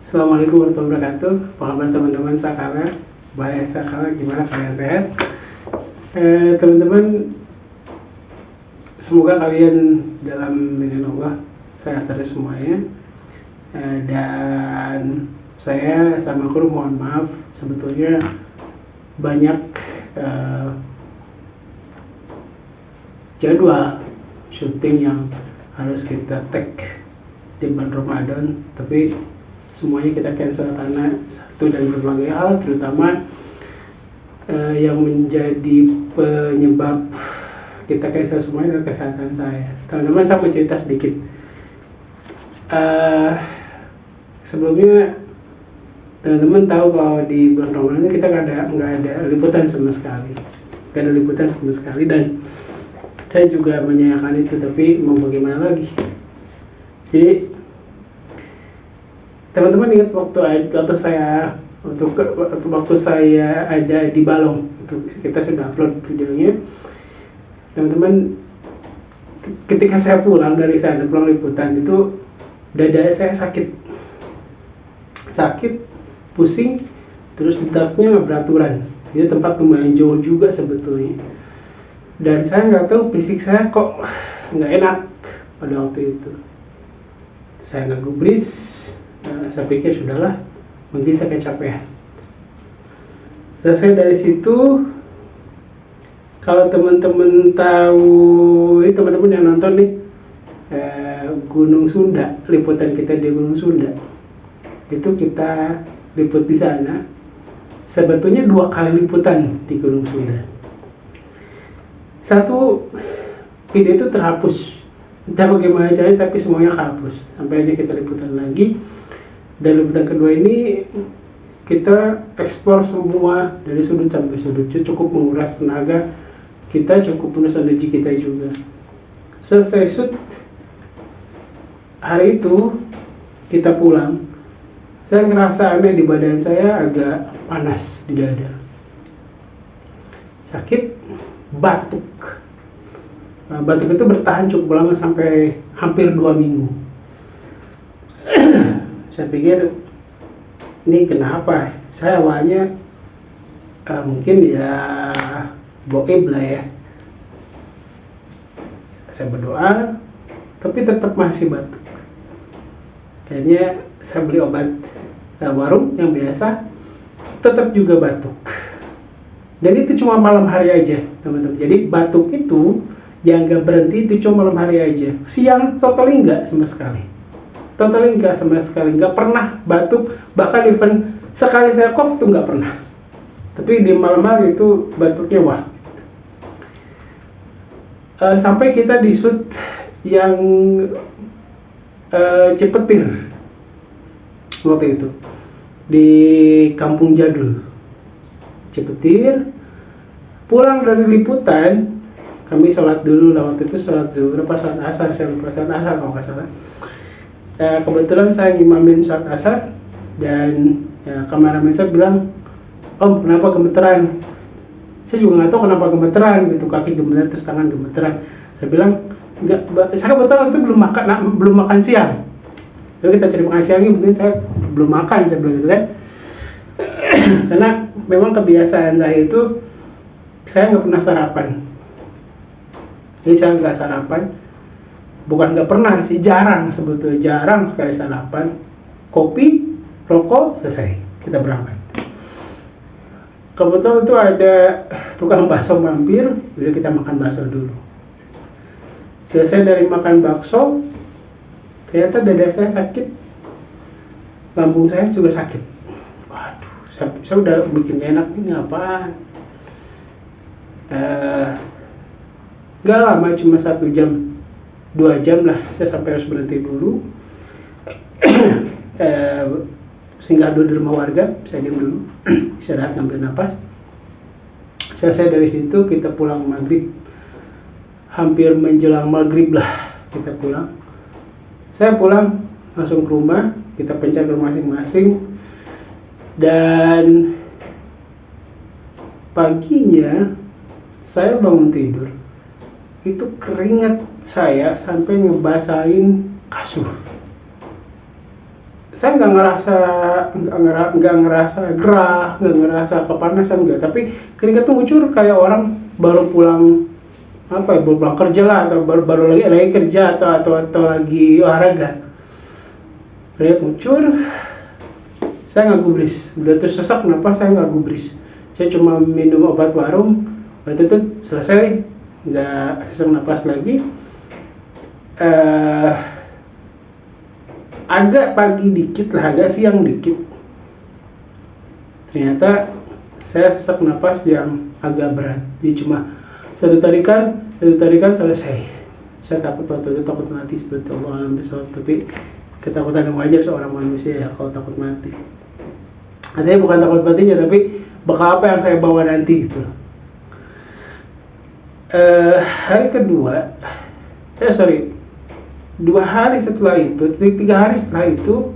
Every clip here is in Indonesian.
Assalamualaikum warahmatullahi wabarakatuh. Apa kabar teman-teman Sakala? Baik Sakala, gimana kalian sehat? Teman-teman, semoga kalian dalam lindungan Allah sehat terus semuanya. Dan saya sama kru mohon maaf, sebetulnya banyak jadwal syuting yang harus kita tag di bulan Ramadan, tapi semuanya kita cancel karena satu dan berbagai hal, terutama yang menjadi penyebab kita cancel semuanya adalah kesehatan saya. Teman-teman, saya mau cerita sedikit. Sebelumnya teman-teman tahu kalau di bulan Ramadan itu kita nggak ada liputan sama sekali, dan saya juga menyayangkan itu, tapi mau bagaimana lagi. Jadi teman-teman ingat waktu saya ada di Balong, itu kita sudah upload videonya. Teman-teman, ketika saya pulang dari sana, pulang liputan, itu dada saya sakit, pusing, terus letaknya nggak beraturan. Itu tempat lumayan jauh juga sebetulnya, dan saya nggak tahu fisik saya kok nggak enak pada waktu itu. Saya nggak gubris. Saya pikir sudahlah, mungkin saya kecapean. Selesai dari situ, kalau teman-teman tahu, ini teman-teman yang nonton nih, Gunung Sunda, liputan kita di Gunung Sunda, itu kita liput di sana. Sebetulnya 2 kali liputan di Gunung Sunda. Satu video itu terhapus, entah bagaimana caranya, tapi semuanya kehapus. Sampai aja kita liputan lagi. Dan liputan kedua ini kita eksplor semua dari sudut sampai sudut. Cukup menguras tenaga kita, cukup menguras energi kita juga. Selesai shoot hari itu, kita pulang. Saya ngerasa aneh di badan saya, agak panas di dada, sakit, batuk. Batuk itu bertahan cukup lama, sampai hampir 2 minggu. Saya pikir ini kenapa? Saya awalnya mungkin ya goib lah ya. Saya berdoa, tapi tetap masih batuk. Kayaknya saya beli obat warung yang biasa, tetap juga batuk. Dan itu cuma malam hari aja, teman-teman. Jadi batuk itu yang gak berhenti itu cuma malam hari aja. Siang totally enggak sama sekali. Nggak pernah batuk. Bahkan even sekali saya cough tuh nggak pernah. Tapi di malam hari itu batuknya wah. Sampai kita di shoot yang Cipetir waktu itu, di Kampung Jadul Cipetir. Pulang dari liputan, kami sholat dulu lah waktu itu, sholat zuhur apa sholat asar, saya lupa, sholat asar kalau nggak salah. Kebetulan saya ngimamin sholat asar, dan kameramen saya bilang, "Om, kenapa gemeteran?" Saya juga nggak tahu kenapa gemeteran gitu, kaki gemeteran terus tangan gemeteran. Saya bilang, "Enggak, saya kebetulan itu belum makan siang." Jadi kita cari makan siangnya, mungkin saya belum makan, saya bilang gitu kan. Karena memang kebiasaan saya itu, saya nggak pernah sarapan. Jadi saya nggak sarapan. Bukan nggak pernah sih, jarang sebetulnya, jarang sekali sarapan. Kopi, rokok, selesai, kita berangkat. Kebetulan itu ada tukang bakso mampir, jadi kita makan bakso dulu. Selesai dari makan bakso, ternyata dada saya sakit, lambung saya juga sakit. Waduh, saya udah bikin enak, ini apaan? Gak lama, cuma 1 jam 2 jam lah, saya sampai harus berhenti dulu. Singgah dulu di rumah warga, saya diam dulu, istirahat, ngambil napas. Selesai dari situ, kita pulang maghrib, hampir menjelang maghrib lah kita pulang. Saya pulang langsung ke rumah, kita pencet rumah masing-masing. Dan paginya saya bangun tidur, itu keringat saya sampai ngebasahin kasur. saya nggak ngerasa gerah, nggak ngerasa kepanasan, nggak, tapi keringat tuh ngucur kayak orang baru pulang baru pulang kerja lah, atau baru lagi kerja, atau lagi olahraga. Keringat ngucur, saya nggak gubris, udah tuh sesak napas, saya nggak gubris, saya cuma minum obat warung, waktu itu selesai, nggak sesak napas lagi. Agak pagi dikit lah, agak siang dikit, ternyata saya sesak napas yang agak berat, jadi cuma satu tarikan selesai. Saya takut waktu itu, takut mati seperti Allah alam bisawab, tapi ketakutan yang wajar seorang manusia ya kalau takut mati. Artinya bukan takut matinya, tapi bakal apa yang saya bawa nanti gitu. Hari kedua, 2 hari setelah itu, 3 hari setelah itu,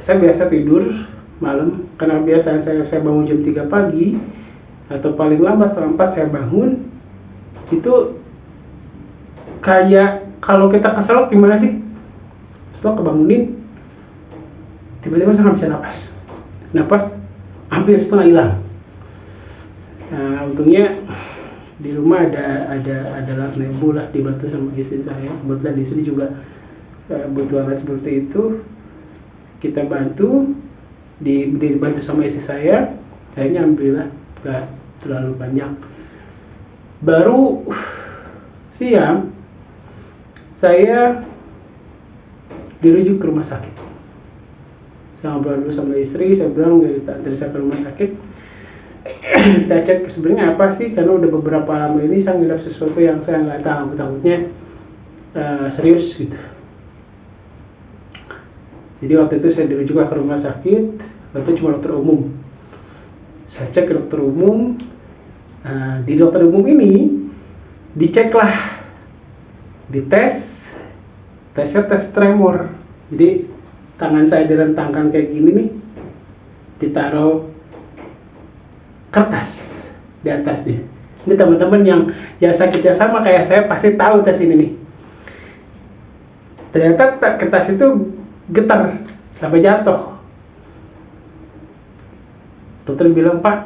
saya biasa tidur malam, karena biasa saya bangun jam 3 pagi, atau paling lambat setengah 4 saya bangun. Itu kayak kalau kita keselak gimana sih? Setelah kebangunin, tiba-tiba saya nggak bisa napas hampir setengah hilang. Nah, untungnya di rumah ada lampu nebu lah, dibantu sama istri saya. Kebetulan di sini juga butuh alat seperti itu, kita bantu, dibantu sama istri saya. Akhirnya alhamdulillah gak terlalu banyak. Baru siang saya dirujuk ke rumah sakit. Saya ngobrol dulu sama istri, saya bilang kita antar saya ke rumah sakit. Kita cek sebenarnya apa sih, karena udah beberapa lama ini saya ngidap sesuatu yang saya nggak tahu, takutnya serius gitu. Jadi waktu itu saya dirujuk ke rumah sakit, waktu itu cuma dokter umum. Saya cek ke dokter umum, di dokter umum ini diceklah, tesnya tes tremor. Jadi tangan saya direntangkan kayak gini nih, ditaruh kertas di atasnya. Ini teman-teman yang sakitnya sama kayak saya pasti tahu tes ini nih. Ternyata kertas itu getar sampai jatuh. Dokter bilang, Pak,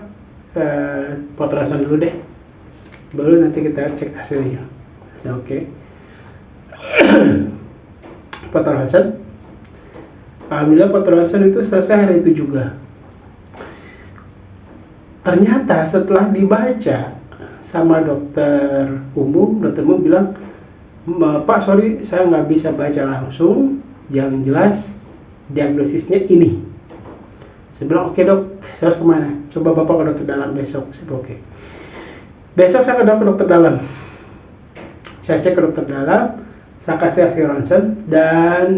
foto rasan dulu deh, baru nanti kita cek hasilnya. Saya oke. Foto rasan. Alhamdulillah foto rasan itu selesai hari itu juga. Ternyata setelah dibaca sama dokter umum bilang, Pak sorry saya nggak bisa baca langsung, yang jelas diagnosisnya ini. Saya bilang oke dok, saya harus kemana? Coba bapak ke dokter dalam besok. Saya bilang oke. Besok saya ke dokter dalam, saya cek ke dokter dalam, saya kasih hasil ronsen, dan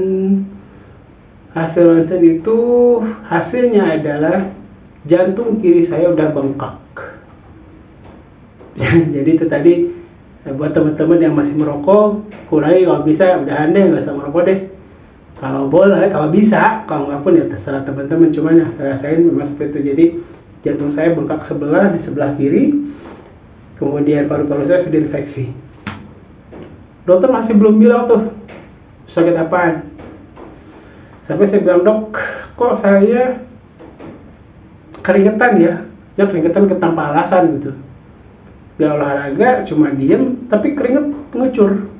hasil ronsen itu hasilnya adalah jantung kiri saya udah bengkak. Jadi itu tadi buat teman-teman yang masih merokok, kurangi kalau bisa, udahan deh, nggak usah merokok deh. Kalau boleh, kalau bisa, kalau nggak pun ya terserah teman-teman. Cuman yang saya rasain memang seperti itu. Jadi jantung saya bengkak di sebelah kiri, kemudian paru-paru saya sudah infeksi. Dokter masih belum bilang tuh sakit apaan. Sampai saya bilang, dok, kok saya keringetan ya keringetan tanpa alasan gitu, gak olahraga, cuma diem tapi keringet ngucur.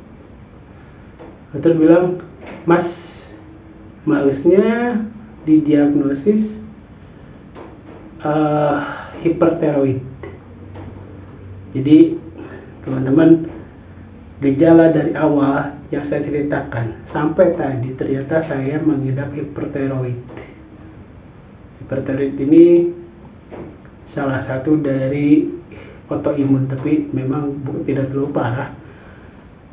Dokter bilang, mas, malesnya didiagnosis hipertiroid. Jadi teman-teman, gejala dari awal yang saya ceritakan sampai tadi ternyata saya mengidap hipertiroid. Hipertiroid ini salah satu dari autoimun, tapi memang tidak terlalu parah.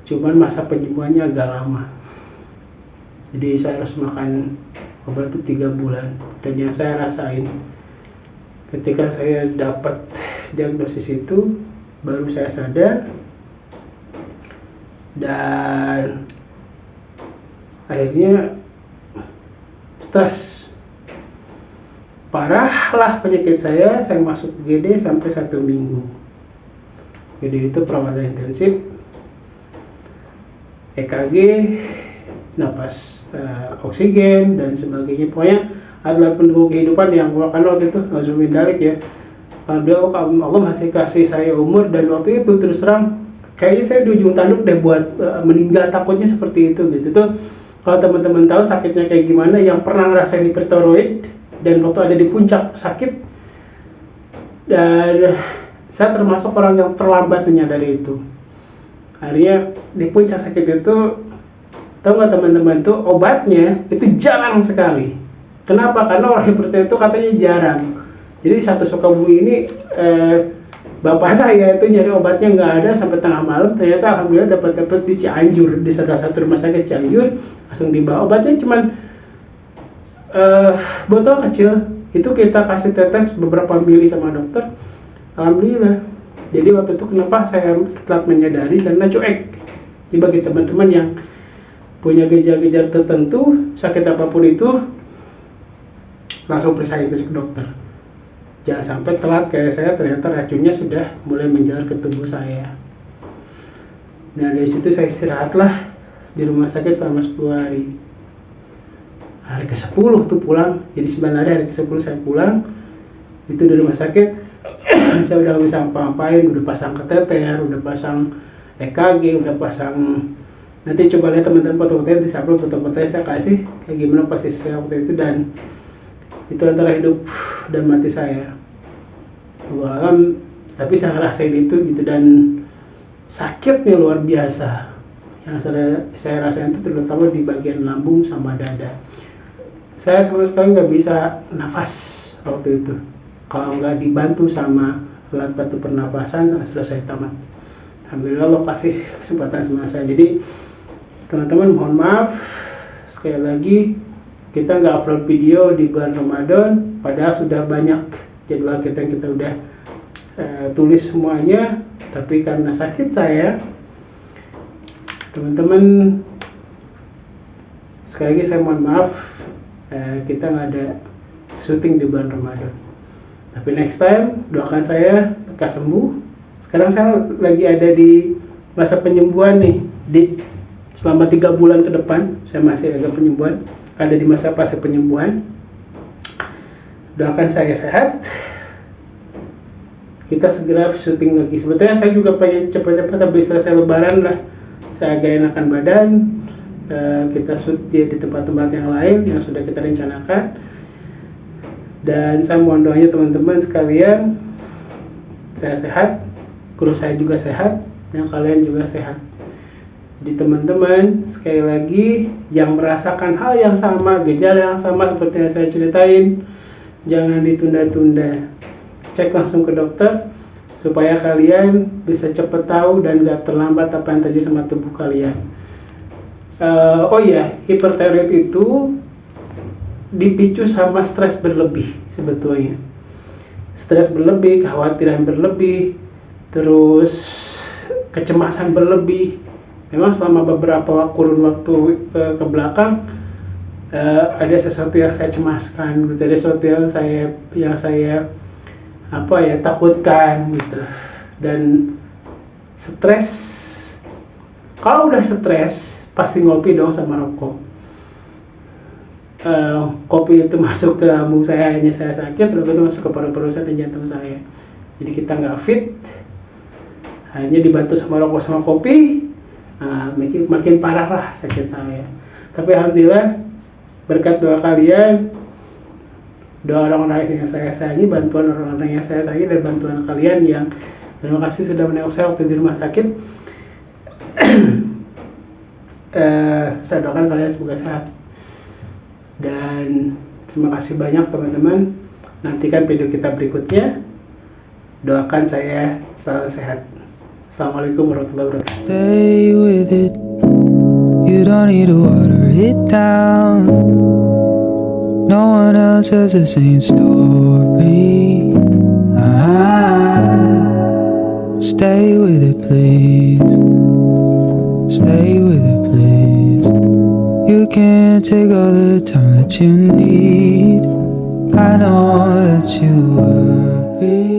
Cuman masa penyembuhannya agak lama. Jadi saya harus makan obat itu 3 bulan. Dan yang saya rasain ketika saya dapat diagnosis itu, baru saya sadar, dan akhirnya stres. Parah lah penyakit saya masuk GD sampai 1 minggu. GD itu perawatan intensif, EKG, napas oksigen dan sebagainya. Pokoknya alat pendukung kehidupan yang karena waktu itu Azumin Dalik ya. Alhamdulillah Allah masih kasih saya umur, dan waktu itu terus terang kayaknya saya di ujung tanduk deh buat meninggal, takutnya seperti itu gitu tuh. Kalau teman-teman tahu sakitnya kayak gimana, yang pernah ngerasain hipertiroid dan waktu ada di puncak sakit, dan saya termasuk orang yang terlambat menyadari itu. Akhirnya di puncak sakit itu, tahu nggak teman-teman tuh, obatnya itu jarang sekali. Kenapa? Karena orang hipertiroid itu katanya jarang. Jadi satu Sukabumi ini bapak saya itu nyari obatnya nggak ada sampai tengah malam. Ternyata alhamdulillah dapat di Cianjur, di salah satu rumah sakit Cianjur, langsung dibawa. Obatnya cuman botol kecil, itu kita kasih tetes beberapa mili sama dokter. Alhamdulillah. Jadi waktu itu kenapa saya setelah menyadari, karena cuek. Jadi bagi teman-teman yang punya gejala-gejala tertentu, sakit apapun itu, langsung periksa ke dokter. Jangan sampai telat kayak saya, ternyata racunnya sudah mulai menjalar ke tubuh saya. Nah dari situ saya istirahatlah di rumah sakit selama 10 hari. Hari ke-10 tuh pulang, jadi 9 hari, hari ke-10 saya pulang. Itu di rumah sakit, saya udah bisa apa-apain, udah pasang kateter, udah pasang EKG, udah pasang, nanti coba lihat teman-teman foto-fotonya, di upload foto-fotonya saya kasih kayak gimana posisi saya waktu itu, dan itu antara hidup dan mati saya. Walau tapi saya ngerasain itu gitu, dan sakitnya luar biasa. Yang saya rasain itu terutama di bagian lambung sama dada. Saya sama sekali nggak bisa nafas waktu itu. Kalau nggak dibantu sama alat bantu pernafasan, selesai tamat. Alhamdulillah Allah kasih kesempatan sama saya. Jadi teman-teman mohon maaf sekali lagi, kita nggak upload video di bulan Ramadan, padahal sudah banyak jadwal kita yang kita udah tulis semuanya, tapi karena sakit saya, teman-teman, sekali lagi saya mohon maaf, kita nggak ada syuting di bulan Ramadan. Tapi next time doakan saya lekas sembuh. Sekarang saya lagi ada di masa penyembuhan nih, selama 3 bulan ke depan saya masih agak penyembuhan, ada di masa fase penyembuhan. Doakan saya sehat, kita segera syuting lagi. Sebetulnya saya juga pengen cepat-cepat habis selesai lebaran lah, saya agak enakan badan, kita shoot di tempat-tempat yang lain yang sudah kita rencanakan. Dan saya mohon doanya teman-teman sekalian, saya sehat, kru saya juga sehat, dan kalian juga sehat. Di teman-teman, sekali lagi yang merasakan hal yang sama, gejala yang sama seperti yang saya ceritain, jangan ditunda-tunda, cek langsung ke dokter supaya kalian bisa cepat tahu dan gak terlambat apa yang terjadi sama tubuh kalian. Oh iya, hipertiroid itu dipicu sama stres berlebih sebetulnya. Stres berlebih, kekhawatiran berlebih, terus kecemasan berlebih. Memang selama beberapa kurun waktu ke belakang ada sesuatu yang saya cemaskan, gitu. Ada sesuatu yang saya takutkan gitu. Dan stres, kalau udah stres pasti ngopi dong sama rokok. Kopi itu masuk ke lambung saya, hanya saya sakit, rokok itu masuk ke paru-paru saya dan jantung saya. Jadi kita nggak fit, hanya dibantu sama rokok sama kopi. Makin parah lah sakit saya. Tapi alhamdulillah berkat doa kalian, doa orang-orang yang saya sayangi, bantuan orang-orang yang saya sayangi, dan bantuan kalian yang terima kasih sudah menengok saya waktu di rumah sakit. Saya doakan kalian semoga sehat. Dan terima kasih banyak teman-teman. Nantikan video kita berikutnya. Doakan saya selalu sehat. Assalamualaikum warahmatullahi wabarakatuh. Stay with it. You don't need to water it down. No one else has the same story. Stay with it, please. Stay with it, please. You can't take all the time that you need. I know that you worry.